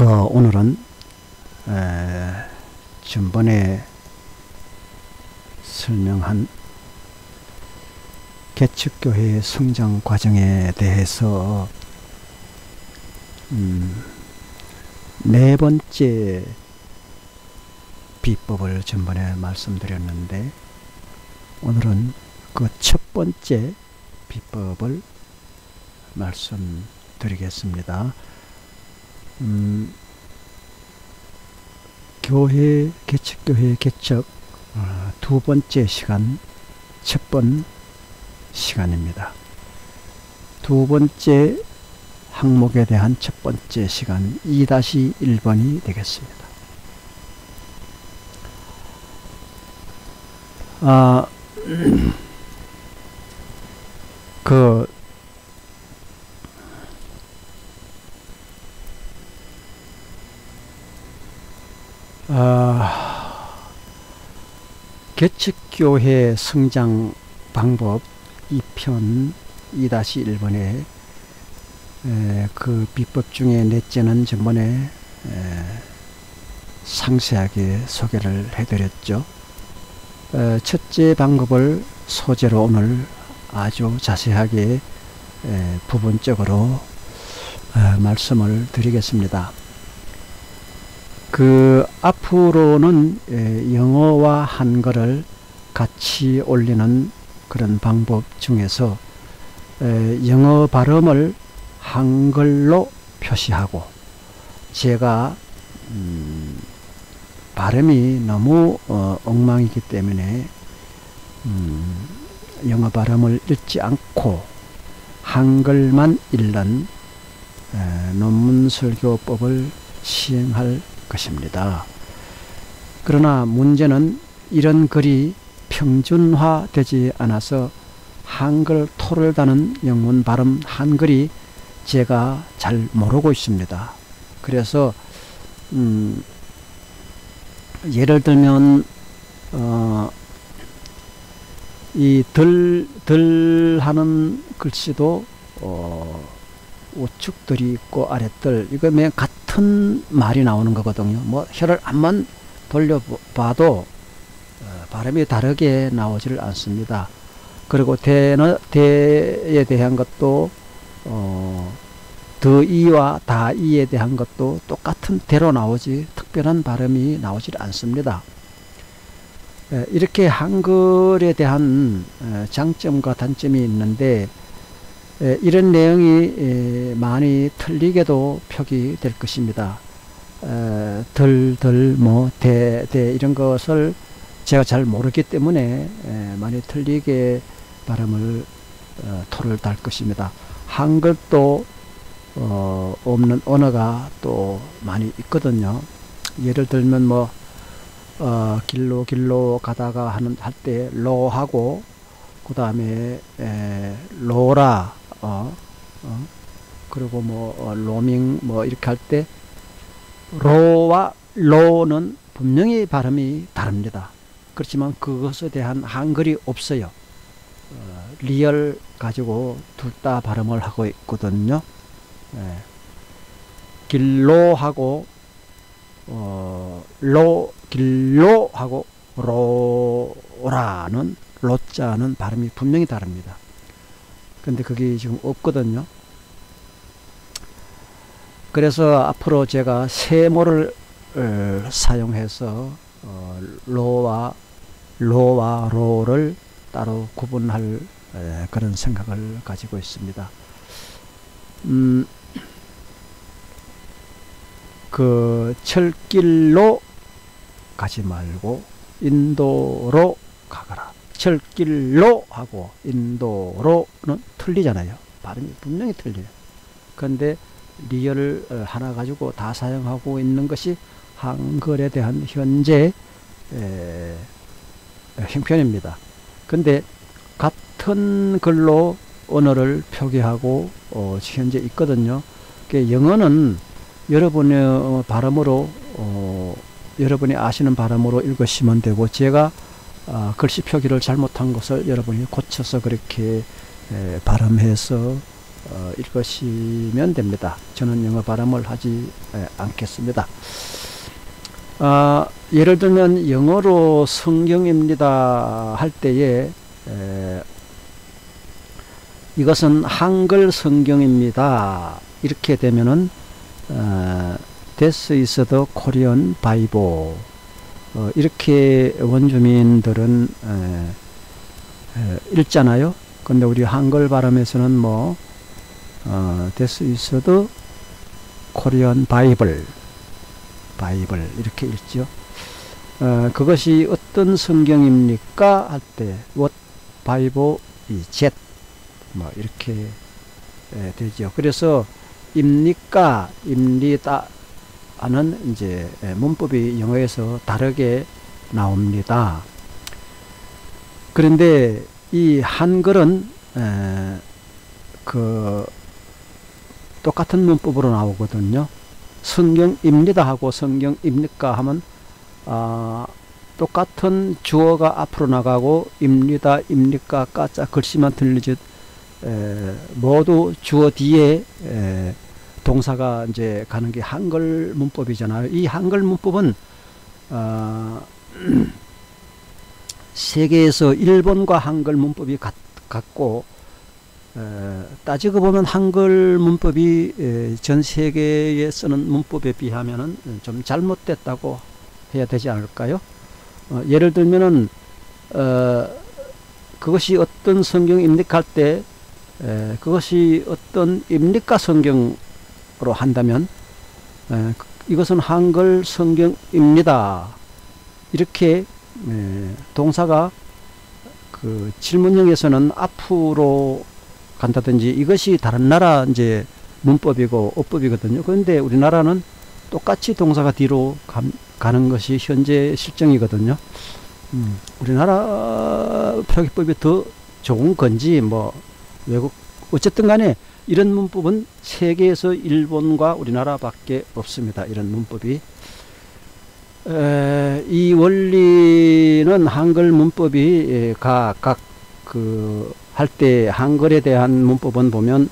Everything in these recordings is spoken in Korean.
오늘은 전번에 설명한 개척교회의 성장 과정에 대해서 네 번째 비법을 전번에 말씀드렸는데, 오늘은 그 첫 번째 비법을 말씀드리겠습니다. 개척교회 개척 두 번째 시간, 첫 번 시간입니다. 두 번째 항목에 대한 첫 번째 시간 2-1번이 되겠습니다. 개척교회 성장 방법 2편 2-1번에 그 비법 중에 넷째는 전번에 상세하게 소개를 해드렸죠. 첫째 방법을 소재로 오늘 아주 자세하게 부분적으로 말씀을 드리겠습니다. 앞으로는 영어와 한글을 같이 올리는 그런 방법 중에서 영어 발음을 한글로 표시하고, 제가 발음이 너무 엉망이기 때문에 영어 발음을 읽지 않고 한글만 읽는 논문설교법을 시행할 것입니다. 그러나 문제는 이런 글이 평준화되지 않아서 한글 토를 다는 영문 발음 한글이 제가 잘 모르고 있습니다. 그래서 예를 들면 이 들 하는 글씨도 우측들이 있고 아랫들, 이거 매일 같은 말이 나오는 거거든요. 뭐 혀를 한번 돌려봐도 발음이 다르게 나오지를 않습니다. 그리고 대에 대한 것도 더이와 다이에 대한 것도 똑같은 대로 나오지 특별한 발음이 나오질 않습니다. 이렇게 한글에 대한 장점과 단점이 있는데, 이런 내용이 많이 틀리게도 표기될 것입니다. 대 이런 것을 제가 잘 모르기 때문에 많이 틀리게 발음을 토를 달 것입니다. 한글도 없는 언어가 또 많이 있거든요. 예를 들면 뭐 길로 가다가 할 때 로하고, 그 다음에 로라 그리고 뭐 로밍 뭐 이렇게 할 때 로와 로는 분명히 발음이 다릅니다. 그렇지만 그것에 대한 한글이 없어요. 리얼 가지고 둘 다 발음을 하고 있거든요. 길로하고 길로하고 로라는 로자는 발음이 분명히 다릅니다. 근데 그게 지금 없거든요. 그래서 앞으로 제가 세모를 사용해서 로와 로를 따로 구분할 그런 생각을 가지고 있습니다. 철길로 가지 말고 인도로 가거라. 철길로 하고 인도로는 틀리잖아요. 발음이 분명히 틀려요. 그런데 리얼을 하나 가지고 다 사용하고 있는 것이 한글에 대한 현재 형편입니다. 근데 같은 글로 언어를 표기하고 현재 있거든요. 영어는 여러분의 발음으로 여러분이 아시는 발음으로 읽으시면 되고, 제가 글씨 표기를 잘못한 것을 여러분이 고쳐서 그렇게 발음해서 읽으시면 됩니다. 저는 영어 발음을 하지 않겠습니다. 예를 들면 영어로 성경입니다 할 때에 이것은 한글 성경입니다 이렇게 되면은 This is the Korean Bible 이렇게 원주민들은 읽잖아요. 근데 우리 한글 발음에서는 뭐 This is the Korean Bible 이렇게 읽죠. 그것이 어떤 성경입니까 할 때 What Bible is that 뭐 이렇게 되죠. 그래서 입니까 입니다 하는 이제 문법이 영어에서 다르게 나옵니다. 그런데 이 한글은 그 똑같은 문법으로 나오거든요. 성경입니다 하고 성경입니까 하면 똑같은 주어가 앞으로 나가고 입니다 입니까 까짜 글씨만 틀리지 모두 주어 뒤에 동사가 이제 가는 게 한글 문법이잖아요. 이 한글 문법은 세계에서 일본과 한글 문법이 같고 따지고 보면 한글 문법이 전 세계에 쓰는 문법에 비하면은 좀 잘못됐다고 해야 되지 않을까요? 예를 들면은 그것이 어떤 성경입니까 할 때 그것이 어떤 입니까 성경으로 한다면 이것은 한글 성경입니다. 이렇게 동사가 그 질문형에서는 앞으로 간다든지 이것이 다른 나라 이제 문법이고 어법이거든요. 그런데 우리나라는 똑같이 동사가 뒤로 가는 것이 현재 실정이거든요. 우리나라 표기법이 더 좋은 건지 뭐 외국 어쨌든 간에 이런 문법은 세계에서 일본과 우리나라밖에 없습니다. 이런 문법이 이 원리는 한글 문법이 각 그 할 때 한글에 대한 문법은 보면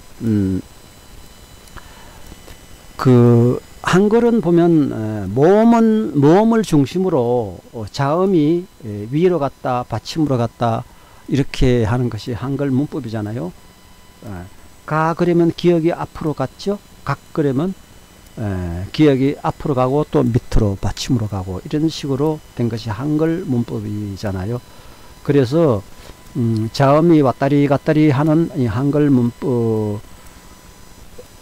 그 한글은 보면 모음을 중심으로 자음이 위로 갔다 받침으로 갔다 이렇게 하는 것이 한글 문법이잖아요. 가 그러면 기억이 앞으로 갔죠. 각 그러면 기억이 앞으로 가고 또 밑으로 받침으로 가고 이런 식으로 된 것이 한글 문법이잖아요. 그래서 자음이 왔다리 갔다리 하는 이 한글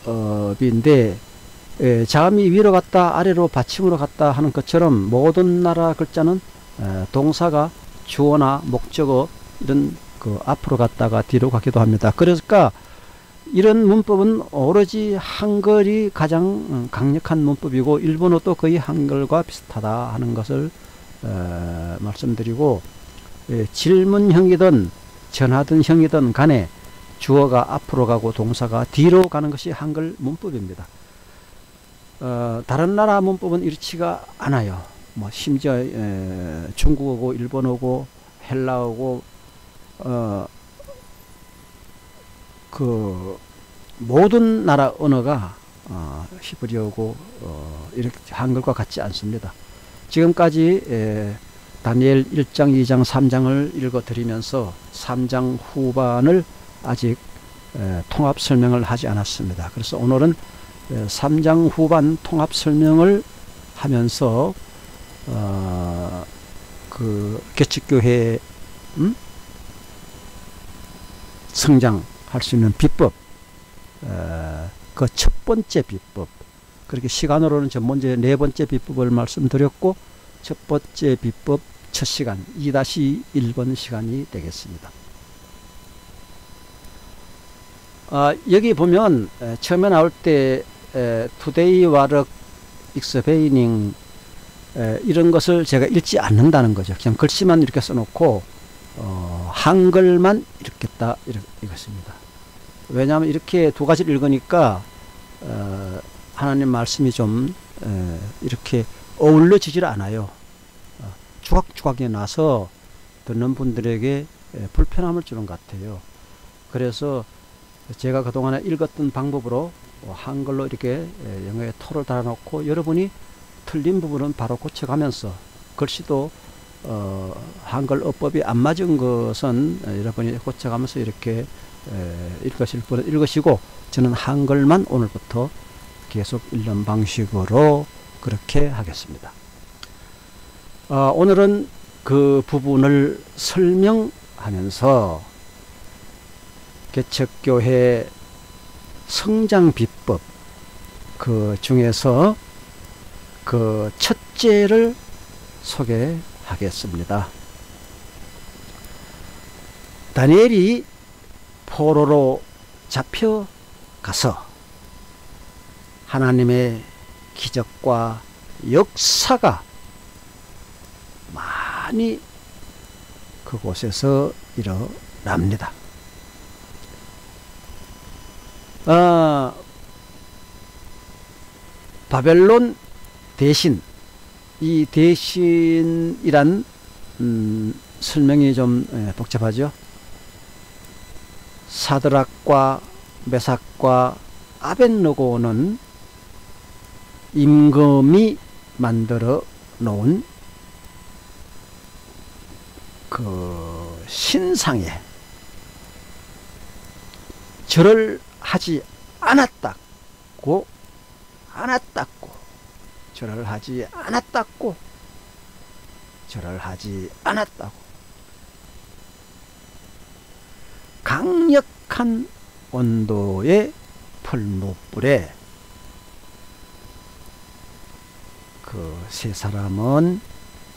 문법인데 자음이 위로 갔다 아래로 받침으로 갔다 하는 것처럼 모든 나라 글자는 동사가 주어나 목적어 이런 그 앞으로 갔다가 뒤로 가기도 합니다. 그러니까 이런 문법은 오로지 한글이 가장 강력한 문법이고 일본어도 거의 한글과 비슷하다 하는 것을 말씀드리고 질문형이든 전하든 형이든 간에 주어가 앞으로 가고 동사가 뒤로 가는 것이 한글 문법입니다. 다른 나라 문법은 이렇지가 않아요. 뭐 심지어 중국어고 일본어고 헬라어고 그 모든 나라 언어가 히브리어고 이렇게 한글과 같지 않습니다. 지금까지 다니엘 1장, 2장, 3장을 읽어 드리면서 3장 후반을 아직 통합 설명을 하지 않았습니다. 그래서 오늘은 3장 후반 통합 설명을 하면서 그 개척교회 성장할 수 있는 비법, 그 첫 번째 비법, 그렇게 시간으로는 저 먼저 네 번째 비법을 말씀드렸고 첫 번째 비법 첫 시간 2-1번 시간이 되겠습니다. 여기 보면 처음에 나올 때 today work explaining 이런 것을 제가 읽지 않는다는 거죠. 그냥 글씨만 이렇게 써놓고 한글만 읽겠다 이것입니다. 왜냐하면 이렇게 두 가지를 읽으니까 하나님 말씀이 좀 이렇게 어울려지질 않아요. 주각주각이 나서 듣는 분들에게 불편함을 주는 것 같아요. 그래서 제가 그동안에 읽었던 방법으로 한글로 이렇게 영어에 토를 달아놓고 여러분이 틀린 부분은 바로 고쳐가면서 글씨도 한글 어법이 안 맞은 것은 여러분이 고쳐가면서 이렇게 읽으실 분은 읽으시고, 저는 한글만 오늘부터 계속 읽는 방식으로 그렇게 하겠습니다. 오늘은 그 부분을 설명하면서 개척교회 성장 비법 그 중에서 그 첫째를 소개하겠습니다. 다니엘이 포로로 잡혀가서 하나님의 기적과 역사가 많이 그곳에서 일어납니다. 바벨론 대신, 이 대신이란 설명이 좀 복잡하죠. 사드락과 메삭과 아벳느고는 임금이 만들어 놓은 그 신상에 절을 하지 않았다고, 절을 하지 않았다고, 절을 하지 않았다고, 강력한 온도의 풀무불에 그 세 사람은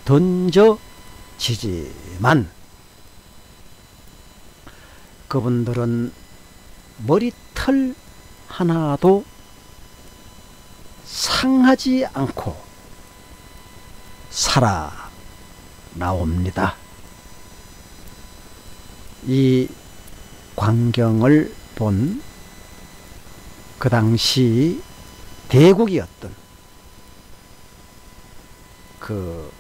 던져지지만 그분들은 머리털 하나도 상하지 않고 살아나옵니다. 이 광경을 본 그 당시 대국이었던 그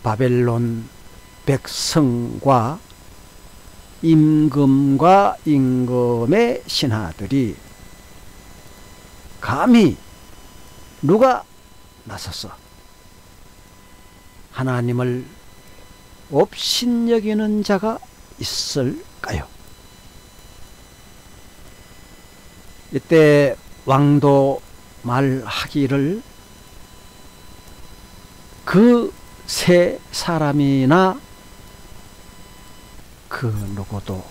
바벨론 백성과 임금과 임금의 신하들이 감히 누가 나서서 하나님을 업신여기는 자가 있을까요? 이때 왕도 말하기를 그 세 사람이나 그 누구도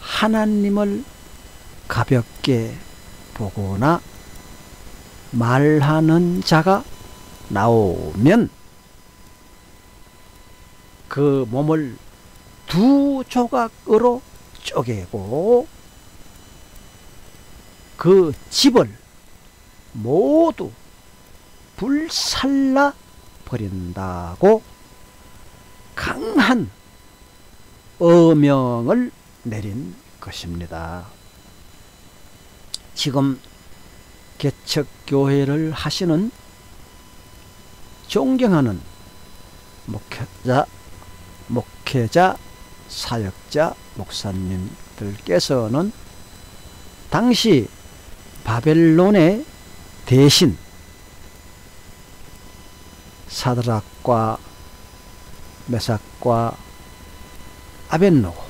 하나님을 가볍게 보거나 말하는 자가 나오면 그 몸을 두 조각으로 쪼개고 그 집을 모두 불살라 버린다고 강한 어명을 내린 것입니다. 지금 개척교회를 하시는 존경하는 목회자, 사역자, 목사님들께서는 당시 바벨론의 대신 사드락과 메삭과 아벳느고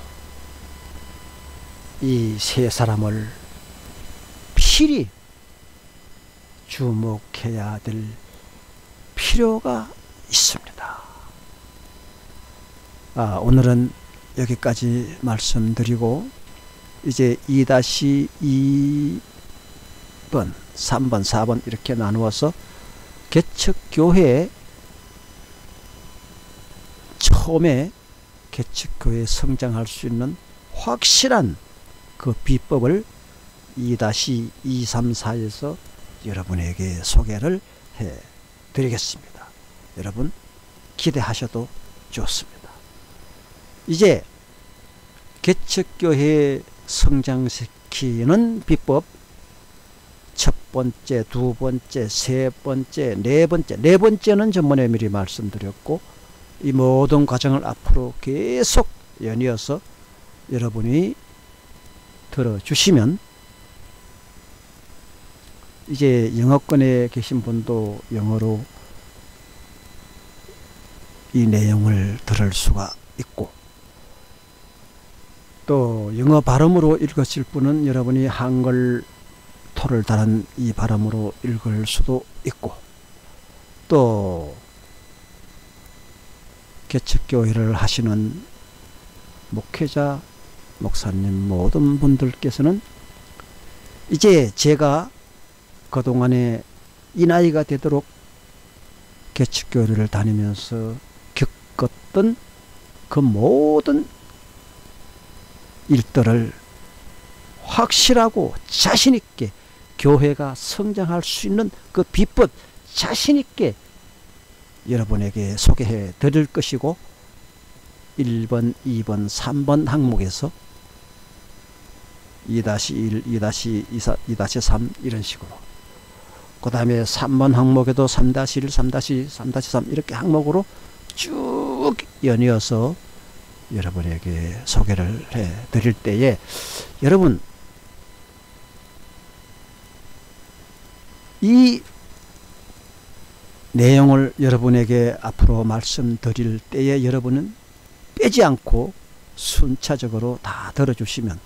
이 세 사람을 필히 주목해야 될 필요가 있습니다. 오늘은 여기까지 말씀드리고 이제 2-2번, 3번, 4번 이렇게 나누어서 개척교회에 처음에 개척교회 성장할 수 있는 확실한 그 비법을 2-234에서 여러분에게 소개를 해 드리겠습니다. 여러분 기대하셔도 좋습니다. 이제 개척교회 성장시키는 비법 첫 번째, 두 번째, 세 번째, 네 번째. 네 번째는 전번에 미리 말씀드렸고 이 모든 과정을 앞으로 계속 연이어서 여러분이 들어주시면 이제 영어권에 계신 분도 영어로 이 내용을 들을 수가 있고, 또 영어 발음으로 읽으실 분은 여러분이 한글 토를 다른 이 발음으로 읽을 수도 있고, 또 개척교회를 하시는 목회자, 목사님 모든 분들께서는 이제 제가 그동안에 이 나이가 되도록 개척교회를 다니면서 겪었던 그 모든 일들을 확실하고 자신있게 교회가 성장할 수 있는 그 비법 자신있게 여러분에게 소개해 드릴 것이고, 1번, 2번, 3번 항목에서 2-1, 2-2, 2-3 이런 식으로, 그 다음에 3번 항목에도 3-1, 3-2, 3-3 이렇게 항목으로 쭉 연이어서 여러분에게 소개를 해 드릴 때에, 여러분 이 내용을 여러분에게 앞으로 말씀드릴 때에 여러분은 빼지 않고 순차적으로 다 들어주시면,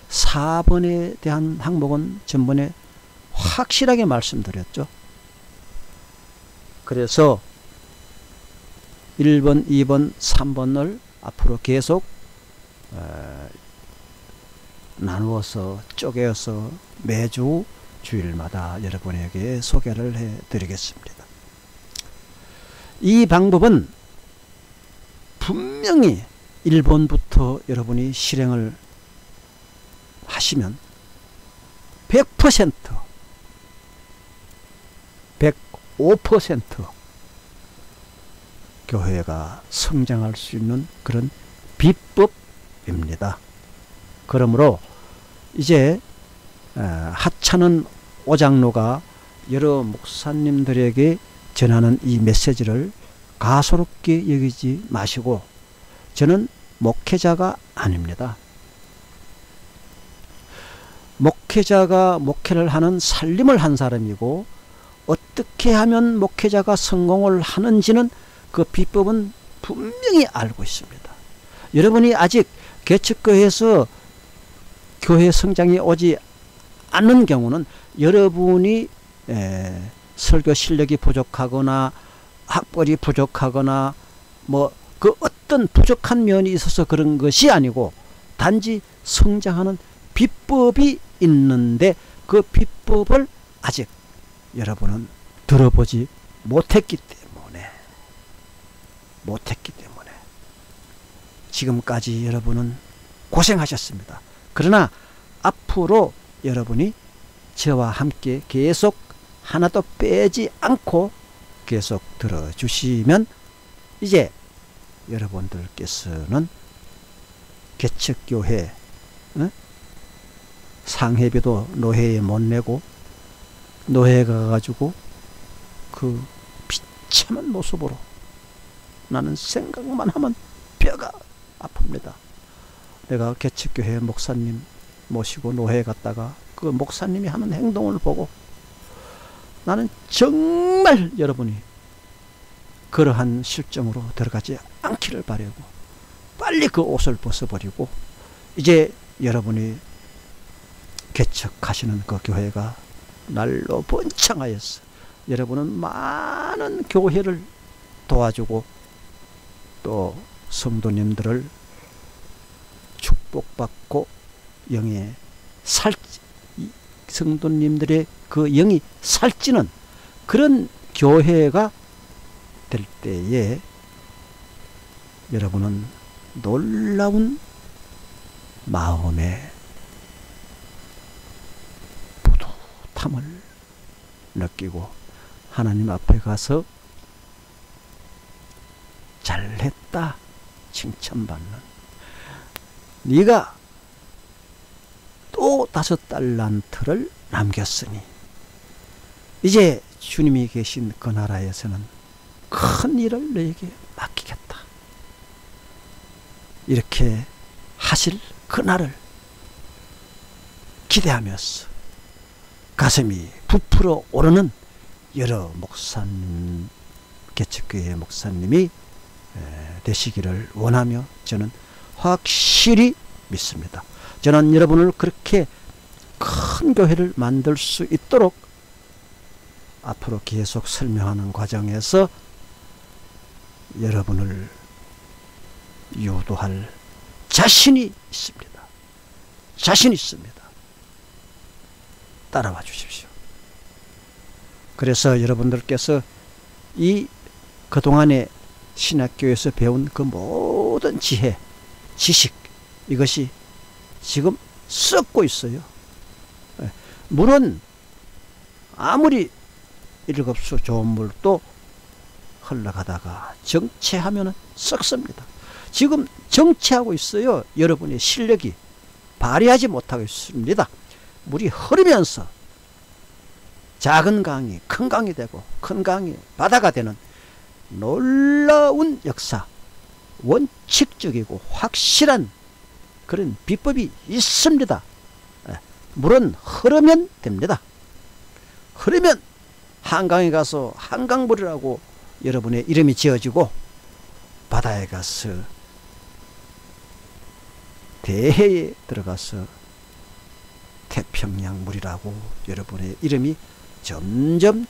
4번에 대한 항목은 전번에 확실하게 말씀드렸죠. 그래서 1번, 2번, 3번을 앞으로 계속 나누어서 쪼개어서 매주 주일마다 여러분에게 소개를 해 드리겠습니다. 이 방법은 분명히 1번부터 여러분이 실행을 하시면 100%, 105% 교회가 성장할 수 있는 그런 비법입니다. 그러므로 이제 하찮은 오장로가 여러 목사님들에게 전하는 이 메시지를 가소롭게 여기지 마시고, 저는 목회자가 아닙니다. 목회자가 목회를 하는 살림을 한 사람이고, 어떻게 하면 목회자가 성공을 하는지는 그 비법은 분명히 알고 있습니다. 여러분이 아직 개척교회에서 교회 성장이 오지 않는 경우는 여러분이 설교 실력이 부족하거나 학벌이 부족하거나 뭐 그 어떤 부족한 면이 있어서 그런 것이 아니고, 단지 성장하는 비법이 있는데 그 비법을 아직 여러분은 들어보지 못했기 때문에 지금까지 여러분은 고생하셨습니다. 그러나 앞으로 여러분이 저와 함께 계속 하나도 빼지 않고 계속 들어주시면, 이제 여러분들께서는 개척교회 상회비도 노회에 못 내고, 노회에 가가지고 그 비참한 모습으로, 나는 생각만 하면 뼈가 아픕니다. 내가 개척교회 목사님 모시고 노회에 갔다가 그 목사님이 하는 행동을 보고, 나는 정말 여러분이 그러한 실정으로 들어가지 않기를 바라고, 빨리 그 옷을 벗어버리고 이제 여러분이 개척하시는 그 교회가 날로 번창하여서 여러분은 많은 교회를 도와주고 또 성도님들을 축복받고 영에 성도님들의 그 영이 살찌는 그런 교회가 될 때에 여러분은 놀라운 마음의 뿌듯함을 느끼고 하나님 앞에 가서 잘했다 칭찬받는, 네가 또 5달란트를 남겼으니 이제 주님이 계신 그 나라에서는 큰 일을 너에게 맡기겠다. 이렇게 하실 그날을 기대하면서 가슴이 부풀어 오르는 여러 목사님, 개척교회 목사님이 되시기를 원하며 저는 확실히 믿습니다. 저는 여러분을 그렇게 큰 교회를 만들 수 있도록 앞으로 계속 설명하는 과정에서 여러분을 유도할 자신이 있습니다. 자신 있습니다. 따라와 주십시오. 그래서 여러분들께서 이 그동안에 신학교에서 배운 그 모든 지혜, 지식, 이것이 지금 썩고 있어요. 물은 아무리 일급수 좋은 물도 흘러가다가 정체하면 썩습니다. 지금 정체하고 있어요. 여러분의 실력이 발휘하지 못하고 있습니다. 물이 흐르면서 작은 강이 큰 강이 되고 큰 강이 바다가 되는 놀라운 역사, 원칙적이고 확실한 그런 비법이 있습니다. 물은 흐르면 됩니다. 흐르면 한강에 가서 한강물이라고 여러분의 이름이 지어지고, 바다에 가서 대해에 들어가서 태평양 물이라고 여러분의 이름이 점점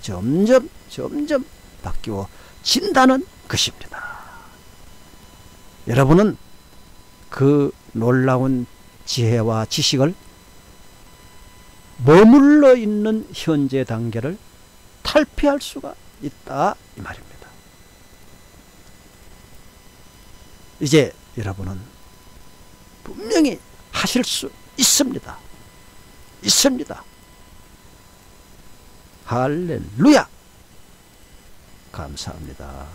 바뀌어진다는 것입니다. 여러분은 그 놀라운 지혜와 지식을 머물러 있는 현재 단계를 탈피할 수가 있다, 이 말입니다. 이제 여러분은 분명히 하실 수 있습니다. 있습니다. 할렐루야! 감사합니다.